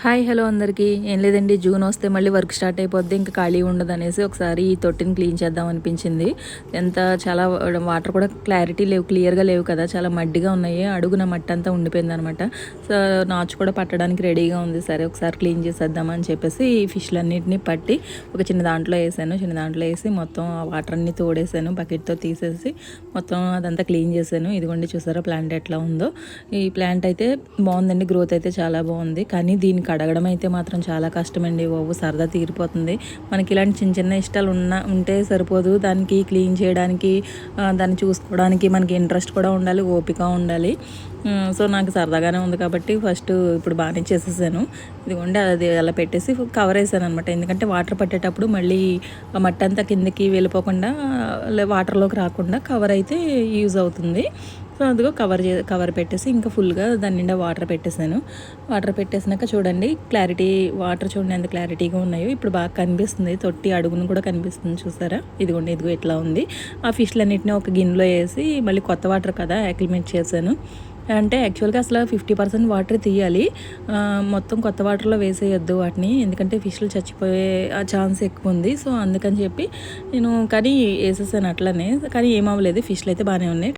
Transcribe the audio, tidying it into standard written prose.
Hi hello అందరికీ. ఏం లేదండి, జూన్ వస్తే మళ్ళీ వర్క్ స్టార్ట్ అయిపోద్ది, ఇంకా ఖాళీ ఉండదు అనేసి ఒకసారి ఈ తొట్టిని క్లీన్ చేద్దాం అనిపించింది. చాలా వాటర్ కూడా క్లారిటీ లేవు, క్లియర్గా లేవు కదా, చాలా మడ్డిగా ఉన్నాయి. అడుగున మట్టి అంతా ఉండిపోయింది అనమాట. సో నాచు కూడా పట్టడానికి రెడీగా ఉంది. సరే ఒకసారి క్లీన్ చేసేద్దామని చెప్పేసి ఈ ఫిష్లన్నింటినీ పట్టి ఒక చిన్న దాంట్లో వేసాను. చిన్న దాంట్లో వేసి మొత్తం ఆ వాటర్ అన్ని తోడేసాను, బకెట్తో తీసేసి మొత్తం అదంతా క్లీన్ చేశాను. ఇదిగోండి చూసారా ప్లాంట్ ఎట్లా ఉందో. ఈ ప్లాంట్ అయితే బాగుందండి, గ్రోత్ అయితే చాలా బాగుంది. కానీ దీనికి కడగడం అయితే మాత్రం చాలా కష్టమండి బాబు, సరదా తీరిపోతుంది. మనకి ఇలాంటి చిన్న చిన్న ఇష్టాలు ఉంటే సరిపోదు, దానికి క్లీన్ చేయడానికి, దాన్ని చూసుకోవడానికి మనకి ఇంట్రెస్ట్ కూడా ఉండాలి, ఓపిక ఉండాలి. సో నాకు సరదాగానే ఉంది కాబట్టి ఫస్ట్ ఇప్పుడు బాగానే చేసేసాను. ఇదిగోండి అది అలా పెట్టేసి కవర్ వేసాను అనమాట. ఎందుకంటే వాటర్ పట్టేటప్పుడు మళ్ళీ ఆ మట్టి అంతా కిందకి వెళ్ళిపోకుండా, వాటర్లోకి రాకుండా కవర్ అయితే యూజ్ అవుతుంది. సో అందుకో కవర్ పెట్టేసి ఇంకా ఫుల్గా దాని నిండా వాటర్ పెట్టేశాను. వాటర్ పెట్టేసినాక చూడండి వాటర్ చూడండి ఎంత క్లారిటీగా ఉన్నాయో. ఇప్పుడు బాగా కనిపిస్తుంది, తొట్టి అడుగును కూడా కనిపిస్తుంది చూసారా. ఇదిగో ఇట్లా ఉంది. ఆ ఫిష్లన్నింటినీ ఒక గిన్నెలో వేసి మళ్ళీ కొత్త వాటర్ కదా యాక్లిమేట్ చేశాను. అంటే యాక్చువల్గా అసలు 50% వాటర్ తీయాలి, మొత్తం కొత్త వాటర్లో వేసేయొద్దు వాటిని, ఎందుకంటే ఫిష్లు చచ్చిపోయే ఛాన్స్ ఎక్కువ ఉంది. సో అందుకని చెప్పి నేను కానీ వేసేసాను అట్లనే. కానీ ఏమవ్వలేదు, ఫిష్లు అయితే బాగానే ఉన్నాయి.